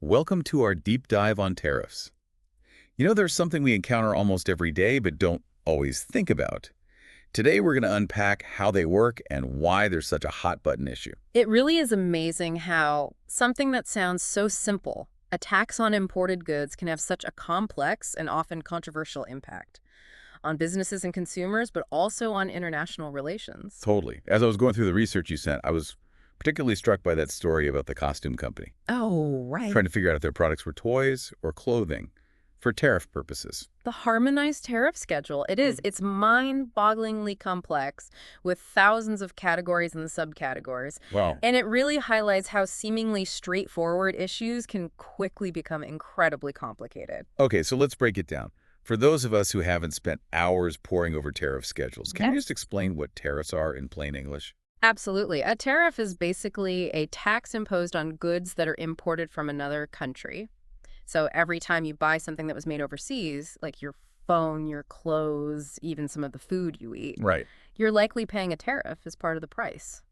Welcome to our deep dive on tariffs. There's something we encounter almost every day but don't always think about. Today, we're going to unpack how they work and why they're such a hot-button issue. It really is amazing how something that sounds so simple, a tax on imported goods, can have such a complex and often controversial impact on businesses and consumers, but also on international relations. Totally. As I was going through the research you sent, I was particularly struck by that story about the costume company, Oh, right. trying to figure out if their products were toys or clothing for tariff purposes. The harmonized tariff schedule, it is. It's mind-bogglingly complex with thousands of categories and subcategories. Wow. And it really highlights how seemingly straightforward issues can quickly become incredibly complicated. Okay, so let's break it down. For those of us who haven't spent hours poring over tariff schedules, can you Yes. just explain what tariffs are in plain English? Absolutely. A tariff is basically a tax imposed on goods that are imported from another country. So every time you buy something that was made overseas, like your phone, your clothes, even some of the food you eat, Right. you're likely paying a tariff as part of the price.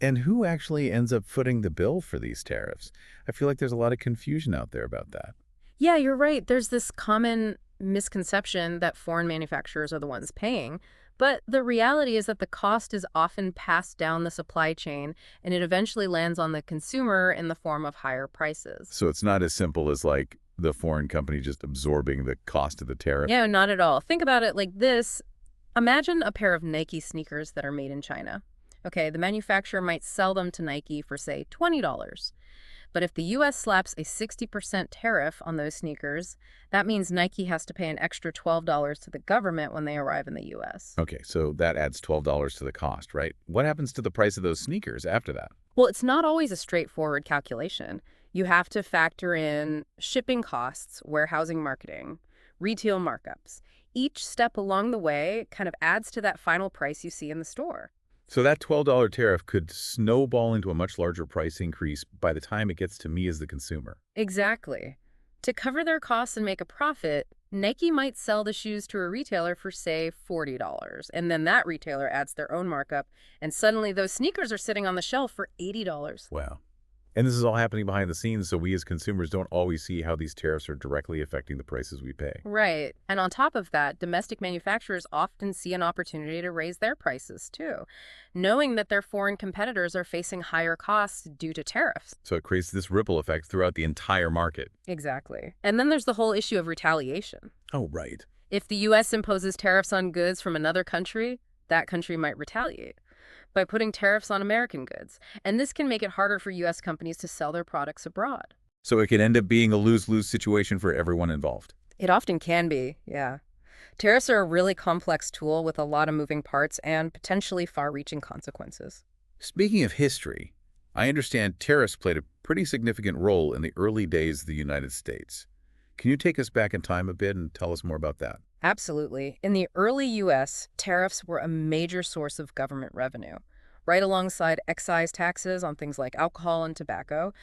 And who actually ends up footing the bill for these tariffs? I feel like there's a lot of confusion out there about that. Yeah, you're right. There's this common misconception that foreign manufacturers are the ones paying. But the reality is that the cost is often passed down the supply chain and it eventually lands on the consumer in the form of higher prices. So it's not as simple as like the foreign company just absorbing the cost of the tariff. Yeah, not at all. Think about it like this. Imagine a pair of Nike sneakers that are made in China. Okay, the manufacturer might sell them to Nike for, say, $20. But if the U.S. slaps a 60% tariff on those sneakers, that means Nike has to pay an extra $12 to the government when they arrive in the U.S. Okay, so that adds $12 to the cost, right? What happens to the price of those sneakers after that? Well, it's not always a straightforward calculation. You have to factor in shipping costs, warehousing, marketing, retail markups. Each step along the way kind of adds to that final price you see in the store. So that $12 tariff could snowball into a much larger price increase by the time it gets to me as the consumer. Exactly. To cover their costs and make a profit, Nike might sell the shoes to a retailer for, say, $40, and then that retailer adds their own markup, and suddenly those sneakers are sitting on the shelf for $80. Wow. And this is all happening behind the scenes, so we as consumers don't always see how these tariffs are directly affecting the prices we pay. Right. And on top of that, domestic manufacturers often see an opportunity to raise their prices, too, knowing that their foreign competitors are facing higher costs due to tariffs. So it creates this ripple effect throughout the entire market. Exactly. And then there's the whole issue of retaliation. Oh, right. If the U.S. imposes tariffs on goods from another country, that country might retaliate by putting tariffs on American goods. And this can make it harder for U.S. companies to sell their products abroad. So it could end up being a lose-lose situation for everyone involved. It often can be, yeah. Tariffs are a really complex tool with a lot of moving parts and potentially far-reaching consequences. Speaking of history, I understand tariffs played a pretty significant role in the early days of the United States. Can you take us back in time a bit and tell us more about that? Absolutely. In the early U.S., tariffs were a major source of government revenue, right alongside excise taxes on things like alcohol and tobacco.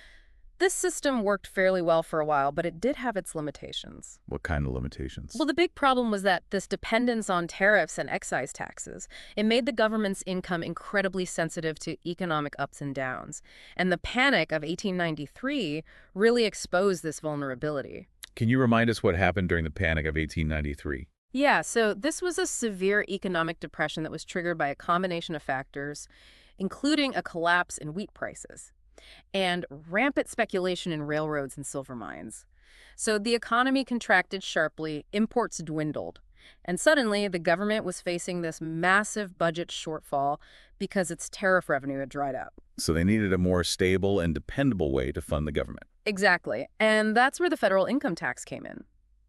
This system worked fairly well for a while, but it did have its limitations. What kind of limitations? Well, the big problem was that this dependence on tariffs and excise taxes, it made the government's income incredibly sensitive to economic ups and downs. And the Panic of 1893 really exposed this vulnerability. Can you remind us what happened during the Panic of 1893? Yeah, so this was a severe economic depression that was triggered by a combination of factors, including a collapse in wheat prices and rampant speculation in railroads and silver mines. So the economy contracted sharply, imports dwindled, and suddenly the government was facing this massive budget shortfall because its tariff revenue had dried up. So they needed a more stable and dependable way to fund the government. Exactly, and that's where the federal income tax came in.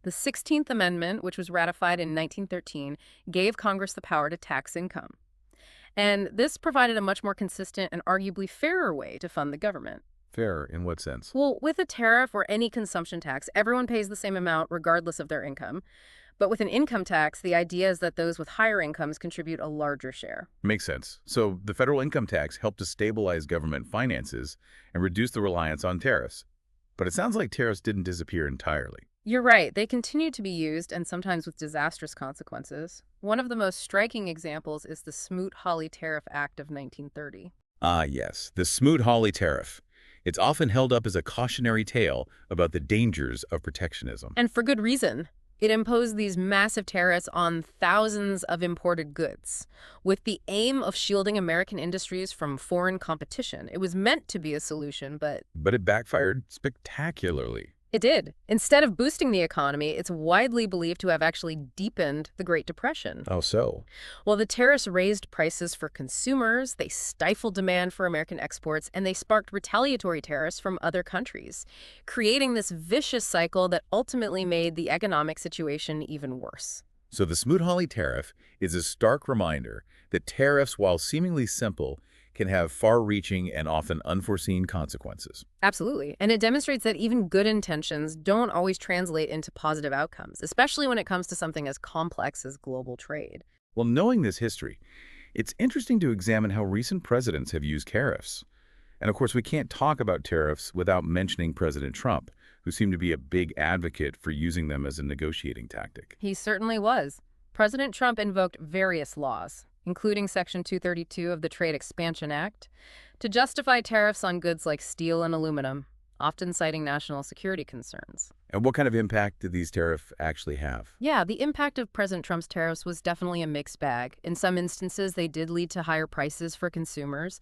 The 16th Amendment, which was ratified in 1913, gave Congress the power to tax income. And this provided a much more consistent and arguably fairer way to fund the government. Fair in what sense? Well, with a tariff or any consumption tax, everyone pays the same amount regardless of their income. But with an income tax, the idea is that those with higher incomes contribute a larger share. Makes sense. So the federal income tax helped to stabilize government finances and reduce the reliance on tariffs. But it sounds like tariffs didn't disappear entirely. You're right. They continue to be used, and sometimes with disastrous consequences. One of the most striking examples is the Smoot-Hawley Tariff Act of 1930. Ah, yes, the Smoot-Hawley tariff. It's often held up as a cautionary tale about the dangers of protectionism. And for good reason. It imposed these massive tariffs on thousands of imported goods, with the aim of shielding American industries from foreign competition. It was meant to be a solution, but But it backfired spectacularly. it did. Instead of boosting the economy, it's widely believed to have actually deepened the Great Depression. How so? Well, the tariffs raised prices for consumers, they stifled demand for American exports, and they sparked retaliatory tariffs from other countries, creating this vicious cycle that ultimately made the economic situation even worse. So the Smoot-Hawley tariff is a stark reminder that tariffs, while seemingly simple, can have far-reaching and often unforeseen consequences. Absolutely. And it demonstrates that even good intentions don't always translate into positive outcomes, especially when it comes to something as complex as global trade. Well, knowing this history, it's interesting to examine how recent presidents have used tariffs. And of course, we can't talk about tariffs without mentioning President Trump, who seemed to be a big advocate for using them as a negotiating tactic. He certainly was. President Trump invoked various laws, including Section 232 of the Trade Expansion Act, to justify tariffs on goods like steel and aluminum, often citing national security concerns. And what kind of impact did these tariffs actually have? Yeah, the impact of President Trump's tariffs was definitely a mixed bag. In some instances, they did lead to higher prices for consumers.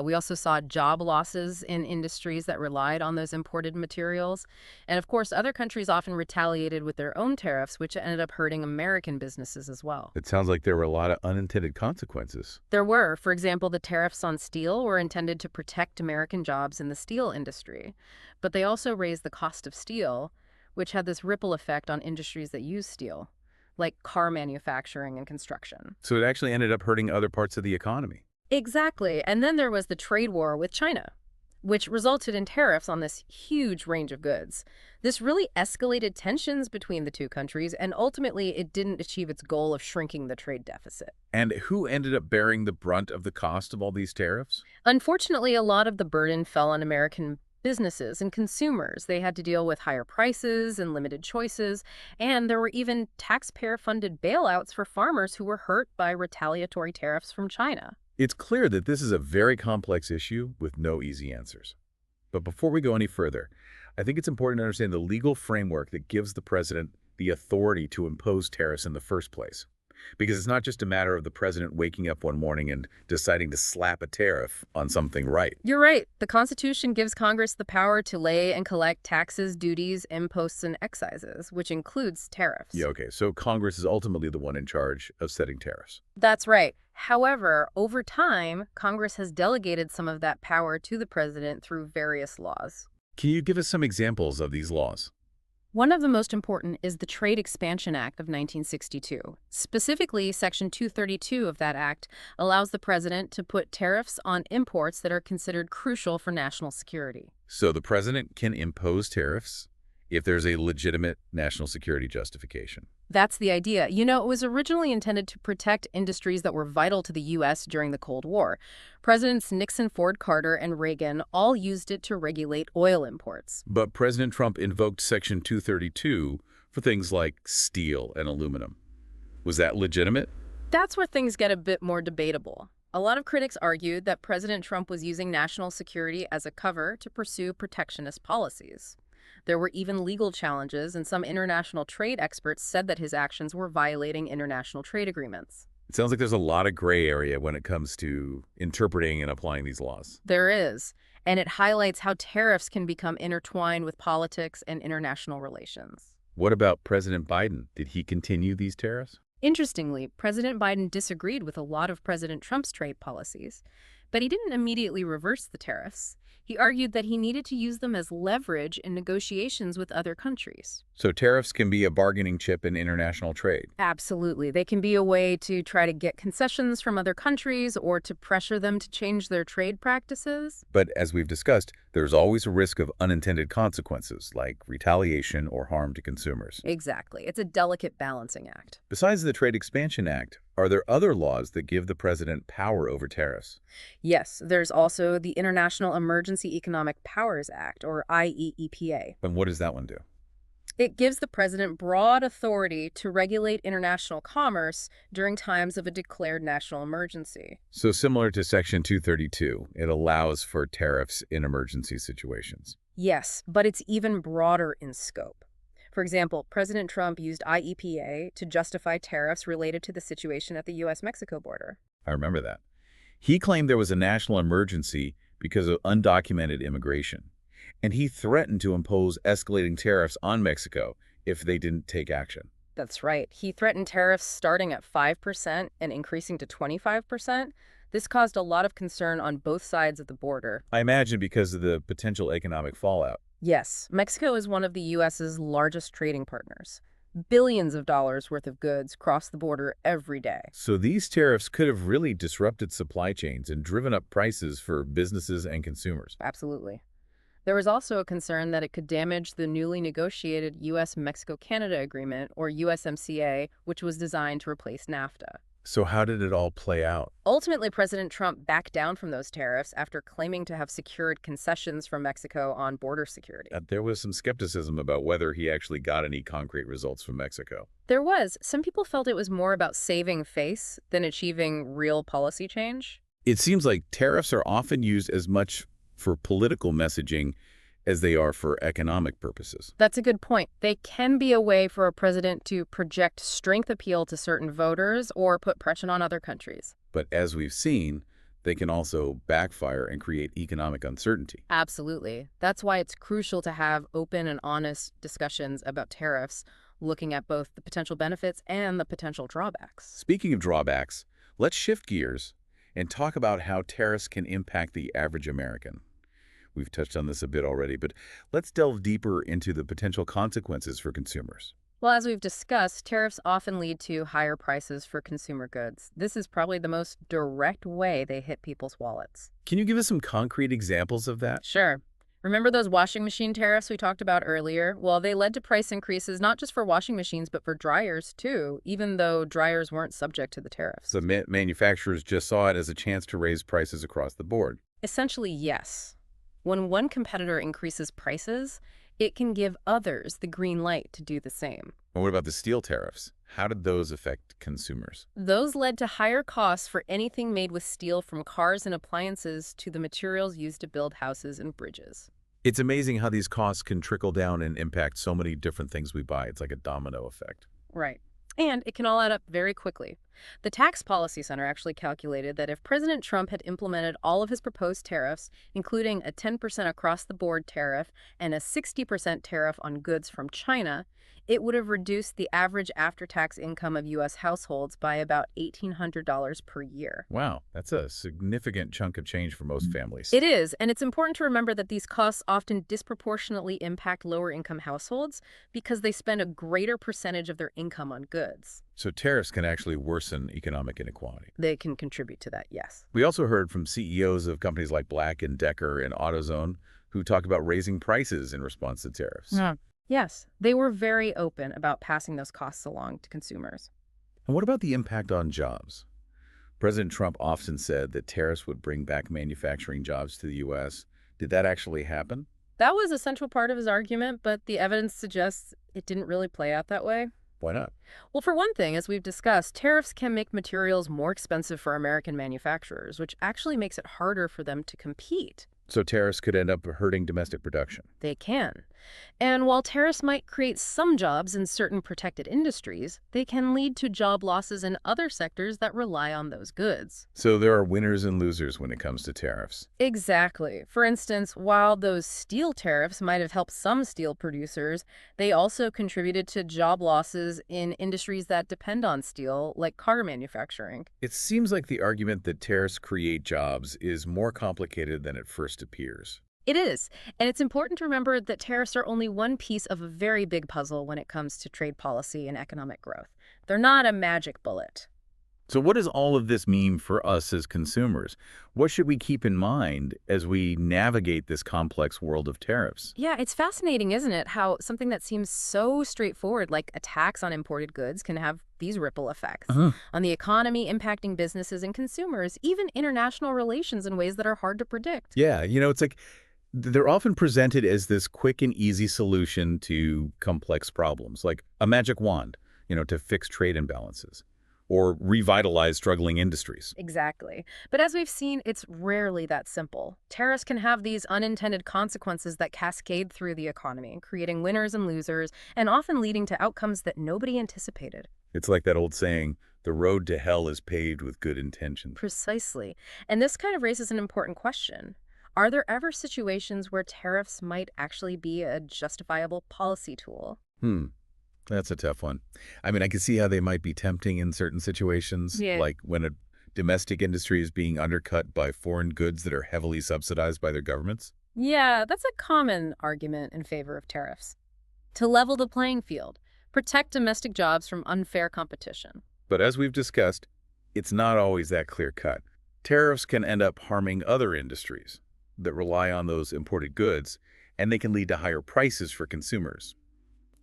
We also saw job losses in industries that relied on those imported materials. And of course, other countries often retaliated with their own tariffs, which ended up hurting American businesses as well. It sounds like there were a lot of unintended consequences. There were, for example, the tariffs on steel were intended to protect American jobs in the steel industry. But they also raised the cost of steel, which had this ripple effect on industries that use steel, like car manufacturing and construction. So it actually ended up hurting other parts of the economy. Exactly. And then there was the trade war with China, which resulted in tariffs on this huge range of goods. This really escalated tensions between the two countries, and ultimately it didn't achieve its goal of shrinking the trade deficit. And who ended up bearing the brunt of the cost of all these tariffs? Unfortunately, a lot of the burden fell on American businesses and consumers. They had to deal with higher prices and limited choices, and there were even taxpayer-funded bailouts for farmers who were hurt by retaliatory tariffs from China. It's clear that this is a very complex issue with no easy answers. But before we go any further, I think it's important to understand the legal framework that gives the president the authority to impose tariffs in the first place. Because it's not just a matter of the president waking up one morning and deciding to slap a tariff on something right. You're right. The Constitution gives Congress the power to lay and collect taxes, duties, imposts, and excises, which includes tariffs. Yeah, okay, so Congress is ultimately the one in charge of setting tariffs. That's right. However, over time, Congress has delegated some of that power to the president through various laws. Can you give us some examples of these laws? One of the most important is the Trade Expansion Act of 1962. Specifically, Section 232 of that act allows the president to put tariffs on imports that are considered crucial for national security. So the president can impose tariffs if there's a legitimate national security justification. That's the idea. You know, it was originally intended to protect industries that were vital to the U.S. during the Cold War. Presidents Nixon, Ford, Carter, and Reagan all used it to regulate oil imports. But President Trump invoked Section 232 for things like steel and aluminum. Was that legitimate? That's where things get a bit more debatable. A lot of critics argued that President Trump was using national security as a cover to pursue protectionist policies. There were even legal challenges, and some international trade experts said that his actions were violating international trade agreements. It sounds like there's a lot of gray area when it comes to interpreting and applying these laws. There is, and it highlights how tariffs can become intertwined with politics and international relations. What about President Biden? Did he continue these tariffs? Interestingly, President Biden disagreed with a lot of President Trump's trade policies, but he didn't immediately reverse the tariffs. He argued that he needed to use them as leverage in negotiations with other countries. So tariffs can be a bargaining chip in international trade. Absolutely. They can be a way to try to get concessions from other countries or to pressure them to change their trade practices. But as we've discussed, there's always a risk of unintended consequences like retaliation or harm to consumers. Exactly. It's a delicate balancing act. Besides the Trade Expansion Act, are there other laws that give the president power over tariffs? Yes, there's also the International Emergency Economic Powers Act, or IEEPA. And what does that one do? It gives the president broad authority to regulate international commerce during times of a declared national emergency. So similar to Section 232, it allows for tariffs in emergency situations. Yes, but it's even broader in scope. For example, President Trump used IEPA to justify tariffs related to the situation at the U.S.-Mexico border. I remember that. He claimed there was a national emergency because of undocumented immigration, and he threatened to impose escalating tariffs on Mexico if they didn't take action. That's right. He threatened tariffs starting at 5% and increasing to 25%. This caused a lot of concern on both sides of the border. I imagine because of the potential economic fallout. Yes, Mexico is one of the U.S.'s largest trading partners. Billions of dollars worth of goods cross the border every day. So these tariffs could have really disrupted supply chains and driven up prices for businesses and consumers. Absolutely. There was also a concern that it could damage the newly negotiated U.S.-Mexico-Canada Agreement, or USMCA, which was designed to replace NAFTA. So how did it all play out? Ultimately, President Trump backed down from those tariffs after claiming to have secured concessions from Mexico on border security. There was some skepticism about whether he actually got any concrete results from Mexico. There was. Some people felt it was more about saving face than achieving real policy change. It seems like tariffs are often used as much for political messaging as they are for economic purposes. That's a good point. They can be a way for a president to project strength appeal to certain voters or put pressure on other countries. But as we've seen, they can also backfire and create economic uncertainty. Absolutely. That's why it's crucial to have open and honest discussions about tariffs, looking at both the potential benefits and the potential drawbacks. Speaking of drawbacks, let's shift gears and talk about how tariffs can impact the average American. We've touched on this a bit already, but let's delve deeper into the potential consequences for consumers. Well, as we've discussed, tariffs often lead to higher prices for consumer goods. This is probably the most direct way they hit people's wallets. Can you give us some concrete examples of that? Sure. Remember those washing machine tariffs we talked about earlier? Well, they led to price increases not just for washing machines, but for dryers, too, even though dryers weren't subject to the tariffs. So manufacturers just saw it as a chance to raise prices across the board. Essentially, yes. When one competitor increases prices, it can give others the green light to do the same. And what about the steel tariffs? How did those affect consumers? Those led to higher costs for anything made with steel, from cars and appliances to the materials used to build houses and bridges. It's amazing how these costs can trickle down and impact so many different things we buy. It's like a domino effect. Right. And it can all add up very quickly. The Tax Policy Center actually calculated that if President Trump had implemented all of his proposed tariffs, including a 10% across-the-board tariff and a 60% tariff on goods from China, it would have reduced the average after-tax income of U.S. households by about $1,800 per year. Wow, that's a significant chunk of change for most families. It is, and it's important to remember that these costs often disproportionately impact lower-income households because they spend a greater percentage of their income on goods. So tariffs can actually worsen economic inequality. They can contribute to that, yes. We also heard from CEOs of companies like Black & Decker and AutoZone who talked about raising prices in response to tariffs. Yeah. Yes, they were very open about passing those costs along to consumers. And what about the impact on jobs? President Trump often said that tariffs would bring back manufacturing jobs to the U.S. Did that actually happen? That was a central part of his argument, but the evidence suggests it didn't really play out that way. Why not? Well, for one thing, as we've discussed, tariffs can make materials more expensive for American manufacturers, which actually makes it harder for them to compete. So tariffs could end up hurting domestic production. They can. And while tariffs might create some jobs in certain protected industries, they can lead to job losses in other sectors that rely on those goods. So there are winners and losers when it comes to tariffs. Exactly. For instance, while those steel tariffs might have helped some steel producers, they also contributed to job losses in industries that depend on steel, like car manufacturing. It seems like the argument that tariffs create jobs is more complicated than it first appears. It is, and it's important to remember that tariffs are only one piece of a very big puzzle when it comes to trade policy and economic growth. They're not a magic bullet. So what does all of this mean for us as consumers? What should we keep in mind as we navigate this complex world of tariffs? Yeah, it's fascinating, isn't it, how something that seems so straightforward, like a tax on imported goods, can have these ripple effects on the economy, impacting businesses and consumers, even international relations in ways that are hard to predict. Yeah, it's like They're often presented as this quick and easy solution to complex problems, like a magic wand, to fix trade imbalances or revitalize struggling industries. Exactly. But as we've seen, it's rarely that simple. Tariffs can have these unintended consequences that cascade through the economy, creating winners and losers, and often leading to outcomes that nobody anticipated. It's like that old saying, the road to hell is paved with good intentions. Precisely. And this kind of raises an important question. Are there ever situations where tariffs might actually be a justifiable policy tool? Hmm. That's a tough one. I mean, I can see how they might be tempting in certain situations, Yeah. like when a domestic industry is being undercut by foreign goods that are heavily subsidized by their governments. Yeah, that's a common argument in favor of tariffs. To level the playing field, protect domestic jobs from unfair competition. But as we've discussed, it's not always that clear-cut. Tariffs can end up harming other industries that rely on those imported goods, and they can lead to higher prices for consumers,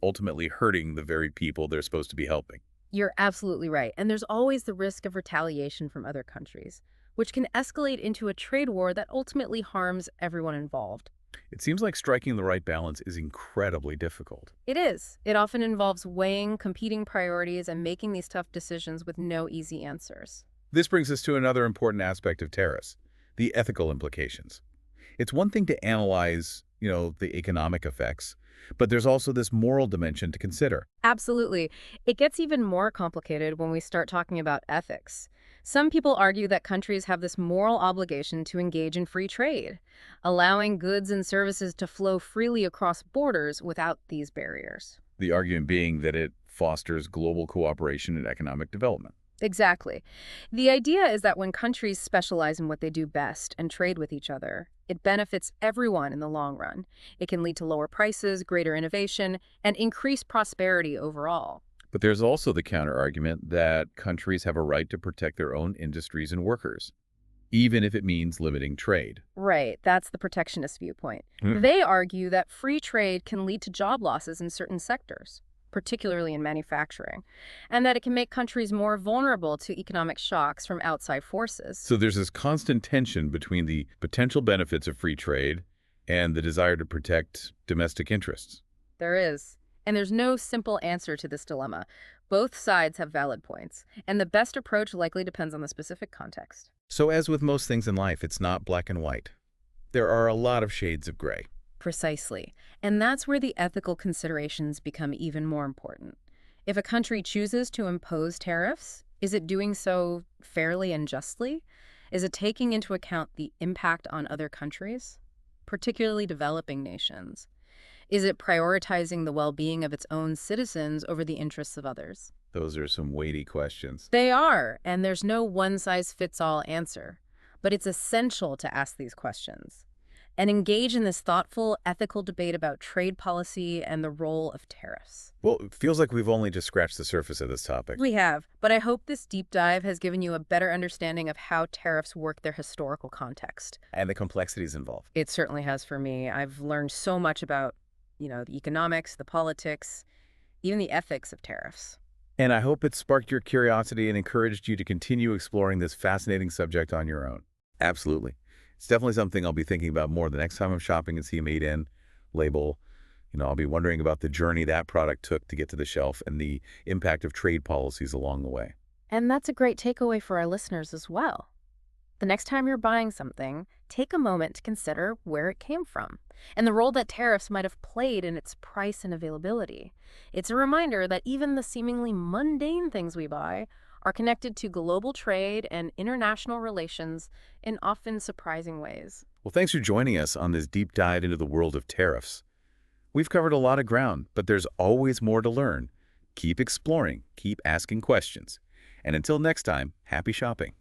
ultimately hurting the very people they're supposed to be helping. You're absolutely right. And there's always the risk of retaliation from other countries, which can escalate into a trade war that ultimately harms everyone involved. It seems like striking the right balance is incredibly difficult. It is. It often involves weighing competing priorities and making these tough decisions with no easy answers. This brings us to another important aspect of tariffs, the ethical implications. It's one thing to analyze, the economic effects, but there's also this moral dimension to consider. Absolutely. It gets even more complicated when we start talking about ethics. Some people argue that countries have this moral obligation to engage in free trade, allowing goods and services to flow freely across borders without these barriers. The argument being that it fosters global cooperation and economic development. Exactly. The idea is that when countries specialize in what they do best and trade with each other, it benefits everyone in the long run. It can lead to lower prices, greater innovation, and increased prosperity overall. But there's also the counterargument that countries have a right to protect their own industries and workers, even if it means limiting trade. Right, that's the protectionist viewpoint. Hmm. They argue that free trade can lead to job losses in certain sectors, particularly in manufacturing, and that it can make countries more vulnerable to economic shocks from outside forces. So there's this constant tension between the potential benefits of free trade and the desire to protect domestic interests. There is. And there's no simple answer to this dilemma. Both sides have valid points, and the best approach likely depends on the specific context. So as with most things in life, it's not black and white. There are a lot of shades of gray. Precisely. And that's where the ethical considerations become even more important. If a country chooses to impose tariffs, is it doing so fairly and justly? Is it taking into account the impact on other countries, particularly developing nations? Is it prioritizing the well-being of its own citizens over the interests of others? Those are some weighty questions. They are, and there's no one-size-fits-all answer. But it's essential to ask these questions and engage in this thoughtful, ethical debate about trade policy and the role of tariffs. Well, it feels like we've only just scratched the surface of this topic. We have, but I hope this deep dive has given you a better understanding of how tariffs work their historical context. And the complexities involved. It certainly has for me. I've learned so much about, the economics, the politics, even the ethics of tariffs. And I hope it sparked your curiosity and encouraged you to continue exploring this fascinating subject on your own. Absolutely. It's definitely something I'll be thinking about more the next time I'm shopping and see a made in label. I'll be wondering about the journey that product took to get to the shelf and the impact of trade policies along the way. And that's a great takeaway for our listeners as well. The next time you're buying something, take a moment to consider where it came from and the role that tariffs might have played in its price and availability. It's a reminder that even the seemingly mundane things we buy are connected to global trade and international relations in often surprising ways. Well, thanks for joining us on this deep dive into the world of tariffs. We've covered a lot of ground, but there's always more to learn. Keep exploring, keep asking questions. And until next time, happy shopping.